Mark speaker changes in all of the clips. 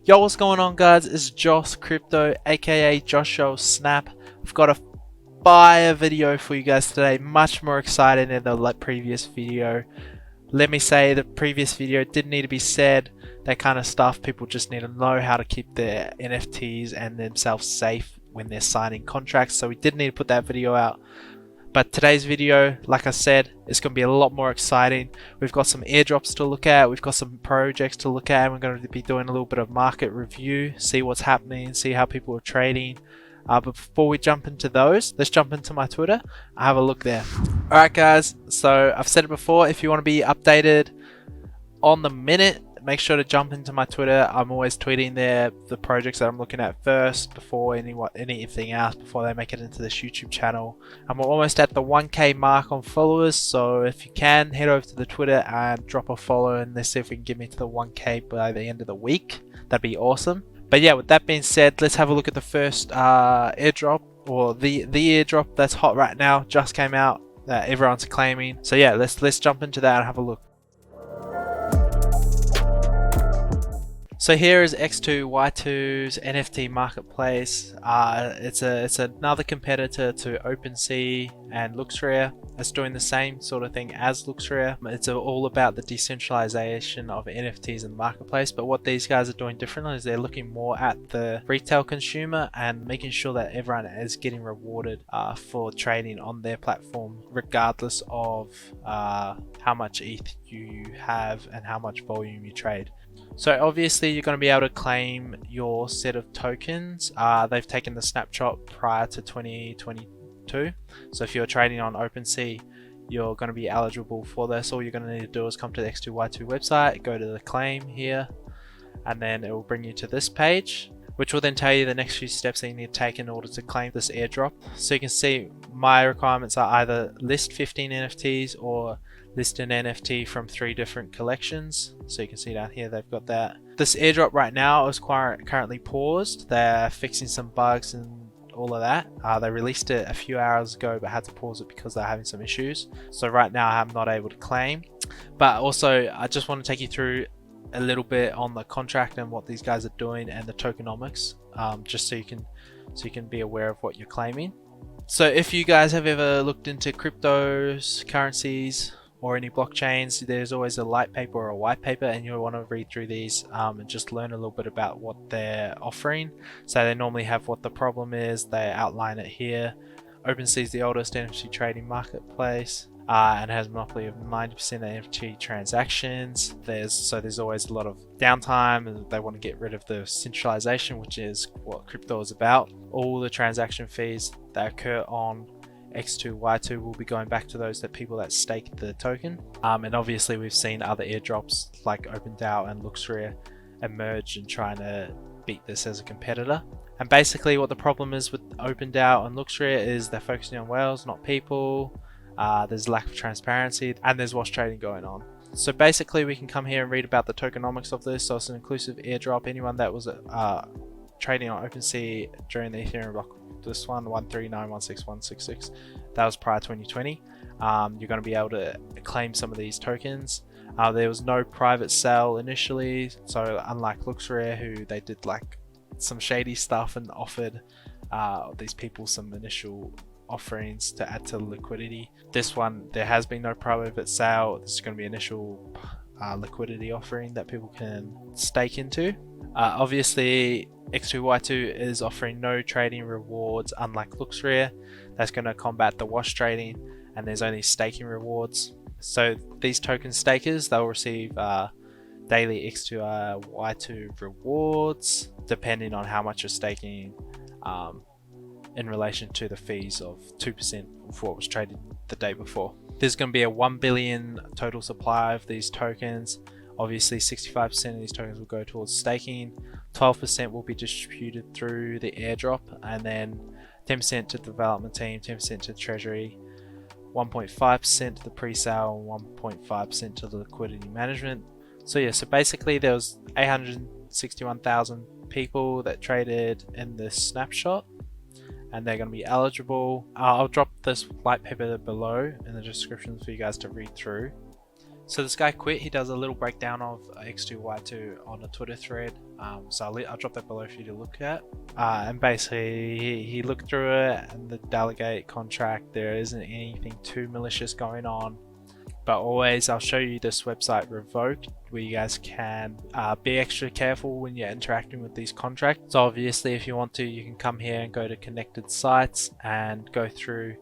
Speaker 1: Yo, what's going on, guys? It's Josh Crypto, aka Josh Snap. I've got a fire video for you guys today, much more exciting than the previous video. Let me say, the previous video didn't need to be said. That kind of stuff, people just need to know how to keep their NFTs and themselves safe when they're signing contracts, so we did need to put that video out. But today's video, like I said, is going to be a lot more exciting. We've got some airdrops to look at, we've got some projects to look at, and we're going to be doing a little bit of market review, see what's happening, see how people are trading. But before we jump into those, let's jump into my Twitter. I have a look there. Alright guys, so I've said it before, if you want to be updated on the minute, make sure to jump into my Twitter. I'm always tweeting there the projects that I'm looking at first before anything else, before they make it into this YouTube channel. I'm almost at the 1K mark on followers, so if you can, head over to the Twitter and drop a follow, and let's see if we can get me to the 1K by the end of the week. That'd be awesome. But yeah, with that being said, let's have a look at the first airdrop, or the airdrop that's hot right now, just came out, that everyone's claiming. So yeah, let's jump into that and have a look. So here is X2Y2's NFT marketplace. It's another competitor to OpenSea and LooksRare. It's doing the same sort of thing as LooksRare. It's all about the decentralization of NFTs in the marketplace, but what these guys are doing differently is they're looking more at the retail consumer and making sure that everyone is getting rewarded for trading on their platform, regardless of how much ETH you have and how much volume you trade. So obviously you're going to be able to claim your set of tokens. They've taken the snapshot prior to 2022. So if you're trading on OpenSea, you're going to be eligible for this. All you're going to need to do is come to the X2Y2 website, go to the claim here, and then it will bring you to this page, which will then tell you the next few steps that you need to take in order to claim this airdrop. So you can see my requirements are either list 15 NFTs or list an NFT from 3 different collections. So you can see down here they've got that. This airdrop right now is currently paused. They're fixing some bugs and all of that. They released it a few hours ago but had to pause it because they're having some issues. So right now I'm not able to claim. But also I just want to take you through a little bit on the contract and what these guys are doing and the tokenomics, just so you can be aware of what you're claiming. So if you guys have ever looked into cryptos, currencies, or any blockchains, there's always a light paper or a white paper, and you'll want to read through these and just learn a little bit about what they're offering. So they normally have what the problem is, they outline it here. OpenSea is the oldest NFT trading marketplace and has a monopoly of 90% of NFT transactions. There's always a lot of downtime, and they want to get rid of the centralization, which is what crypto is about. All the transaction fees that occur on X2Y2 will be going back to those people that stake the token. And obviously we've seen other airdrops like OpenDAO and LooksRare emerge and trying to beat this as a competitor. And basically what the problem is with OpenDAO and LooksRare is they're focusing on whales, not people. There's lack of transparency, and there's wash trading going on. So basically we can come here and read about the tokenomics of this. So it's an inclusive airdrop. Anyone that was trading on OpenSea during the Ethereum block, this one 139.16166, that was prior to 2020, you're going to be able to claim some of these tokens. There was no private sale initially, so unlike LooksRare, who they did like some shady stuff and offered these people some initial offerings to add to liquidity. This one, there has been no private sale. This is going to be initial liquidity offering that people can stake into. Obviously X2Y2 is offering no trading rewards, unlike LooksRare. That's going to combat the wash trading, and there's only staking rewards. So these token stakers, they'll receive daily X2Y2 rewards depending on how much you're staking, in relation to the fees of 2% of what was traded the day before. There's going to be a 1 billion total supply of these tokens. Obviously 65% of these tokens will go towards staking, 12% will be distributed through the airdrop, and then 10% to the development team, 10% to the treasury, 1.5% to the pre-sale, and 1.5% to the liquidity management. So yeah, so basically there was 861,000 people that traded in this snapshot, and they're going to be eligible. I'll drop this white paper below in the description for you guys to read through. So this guy quit. He does a little breakdown of X2Y2 on a Twitter thread. So I'll drop that below for you to look at. And basically, he looked through it, and the delegate contract, there isn't anything too malicious going on. But always, I'll show you this website Revoke, where you guys can be extra careful when you're interacting with these contracts. So obviously, if you want to, you can come here and go to connected sites and go through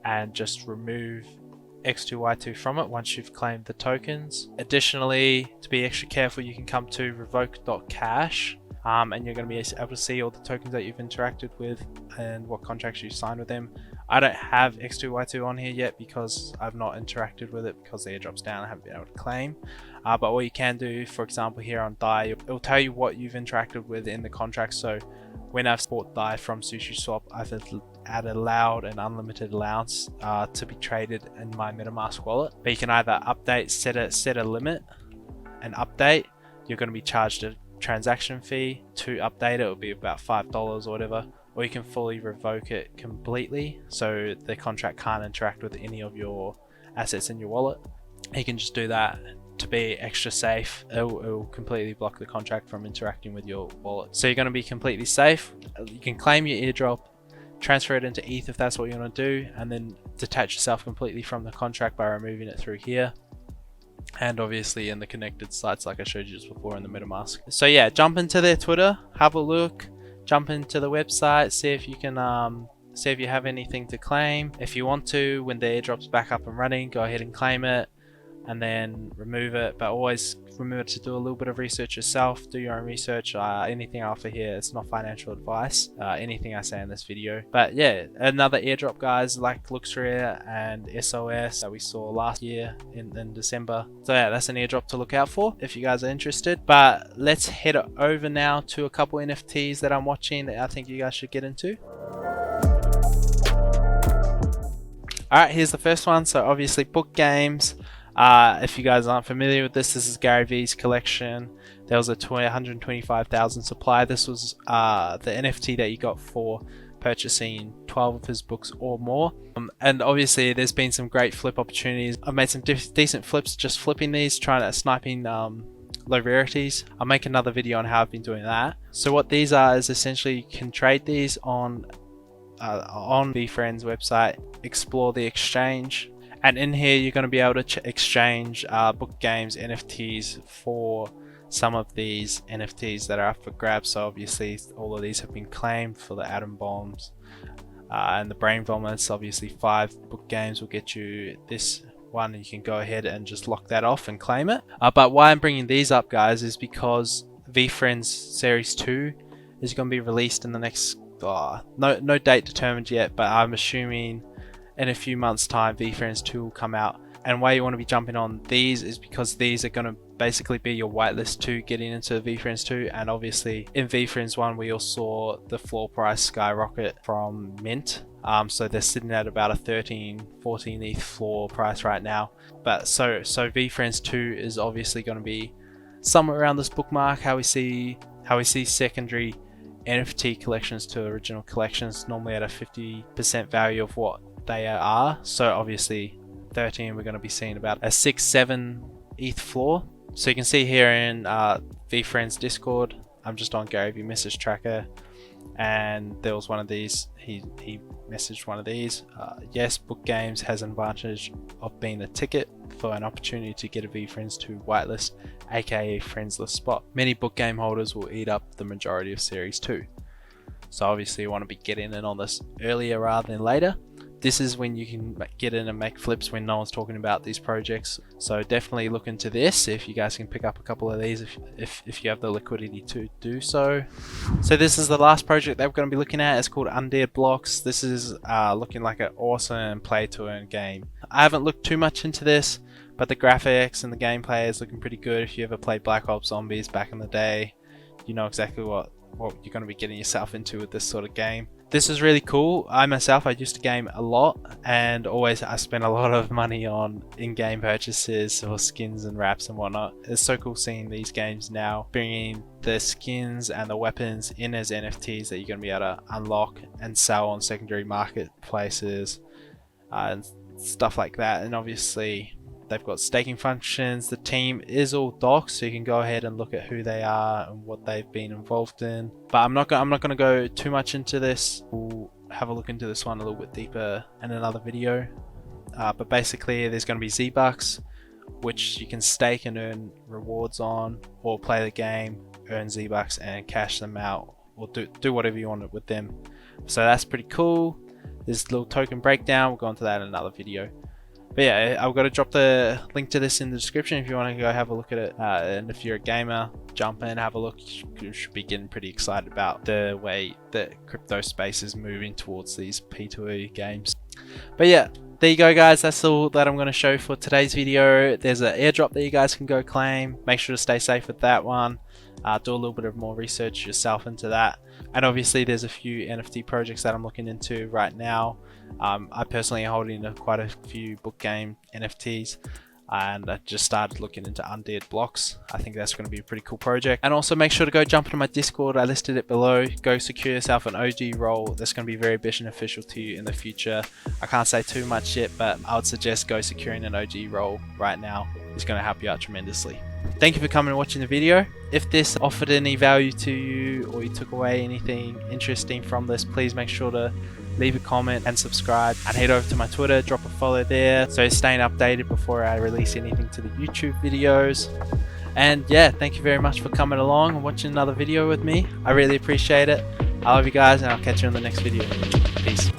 Speaker 1: and just remove X2Y2 from it once you've claimed the tokens. Additionally, to be extra careful, you can come to revoke.cash and you're going to be able to see all the tokens that you've interacted with and what contracts you signed with them. I don't have X2Y2 on here yet because I've not interacted with it because the airdrop's down. I haven't been able to claim. But what you can do, for example, here on DAI, it will tell you what you've interacted with in the contract. So when I've bought DAI from SushiSwap, I've allowed an unlimited allowance to be traded in my MetaMask wallet. But you can either update, set a limit, and update. You're going to be charged a transaction fee to update it. It will be about $5 or whatever. Or you can fully revoke it completely, so the contract can't interact with any of your assets in your wallet. You can just do that to be extra safe. It will completely block the contract from interacting with your wallet. So you're going to be completely safe. You can claim your airdrop, transfer it into ETH if that's what you want to do, and then detach yourself completely from the contract by removing it through here. And obviously in the connected sites like I showed you just before in the MetaMask. So yeah, jump into their Twitter, have a look. Jump into the website, see if you can see if you have anything to claim. If you want to, when the airdrop's back up and running, go ahead and claim it and then remove it. But always remember to do a little bit of research yourself, do your own research. Anything I offer here, it's not financial advice, anything I say in this video. But yeah, another airdrop, guys, like Luxuria and SOS that we saw last year in December. So yeah, that's an airdrop to look out for if you guys are interested. But let's head over now to a couple NFTs that I'm watching that I think you guys should get into. Alright, here's the first one. So obviously book games. If you guys aren't familiar with this is Gary V's collection. There was a 125,000 supply. This was the NFT that you got for purchasing 12 of his books or more. And obviously there's been some great flip opportunities. I've made some decent flips just flipping these, sniping low rarities. I'll make another video on how I've been doing that. So what these are is essentially you can trade these on VeeFriend's website, explore the exchange. And in here, you're going to be able to exchange book games, NFTs for some of these NFTs that are up for grabs. So obviously, all of these have been claimed for the atom bombs and the brain vomits. Obviously, 5 book games will get you this one. You can go ahead and just lock that off and claim it. But why I'm bringing these up, guys, is because VeeFriend's Series 2 is going to be released in the next... no date determined yet, but I'm assuming in a few months time VeeFriend's 2 will come out. And why you want to be jumping on these is because these are going to basically be your whitelist to getting into VeeFriend's 2. And obviously in VeeFriend's 1 we all saw the floor price skyrocket from mint. So they're sitting at about a 13-14 ETH floor price right now. But so VeeFriend's 2 is obviously going to be somewhere around this bookmark. How we see secondary NFT collections to original collections normally at a 50% value of what they are. So obviously 13 we're going to be seeing about a 6-7 ETH floor. So you can see here in VeeFriend's Discord, I'm just on Gary Vee message tracker, and there was one of these. He messaged one of these. Yes, book games has an advantage of being a ticket for an opportunity to get a VeeFriend's 2 whitelist, aka friendsless spot. Many book game holders will eat up the majority of Series 2. So obviously you want to be getting in on this earlier rather than later. This is when you can get in and make flips when no one's talking about these projects. So definitely look into this if you guys can pick up a couple of these if you have the liquidity to do so. So this is the last project that we're going to be looking at. It's called Undead Blocks. This is looking like an awesome play to earn game. I haven't looked too much into this, but the graphics and the gameplay is looking pretty good. If you ever played Black Ops Zombies back in the day, you know exactly what you're going to be getting yourself into with this sort of game. This is really cool. I used to game a lot, and I spent a lot of money on in-game purchases or skins and wraps and whatnot. It's so cool seeing these games now bringing the skins and the weapons in as NFTs that you're going to be able to unlock and sell on secondary marketplaces and stuff like that. And obviously They've got staking functions. The team is all docs, so you can go ahead and look at who they are and what they've been involved in. But I'm not gonna go too much into this. We'll have a look into this one a little bit deeper in another video. But basically, there's going to be Z-Bucks, which you can stake and earn rewards on, or play the game, earn Z-Bucks and cash them out, or do whatever you want with them. So that's pretty cool. There's a little token breakdown. We'll go into that in another video. But yeah, I've got to drop the link to this in the description if you want to go have a look at it. And if you're a gamer, jump in, have a look. You should be getting pretty excited about the way the crypto space is moving towards these P2E games. But yeah, there you go guys, that's all that I'm going to show for today's video. There's an airdrop that you guys can go claim. Make sure to stay safe with that one. Do a little bit of more research yourself into that. And obviously there's a few NFT projects that I'm looking into right now. I personally am holding quite a few book game NFTs, and I just started looking into undead blocks. I think that's going to be a pretty cool project. And also make sure to go jump into my Discord. I listed it below. Go secure yourself an OG role. That's going to be very beneficial to you in the future. I can't say too much yet, but I would suggest go securing an OG role right now. It's going to help you out tremendously. Thank you for coming and watching the video. If this offered any value to you, or you took away anything interesting from this, please make sure to leave a comment and subscribe, and head over to my Twitter, drop a follow there, so staying updated before I release anything to the YouTube videos. And yeah, thank you very much for coming along and watching another video with me. I really appreciate it. I love you guys, and I'll catch you in the next video. Peace.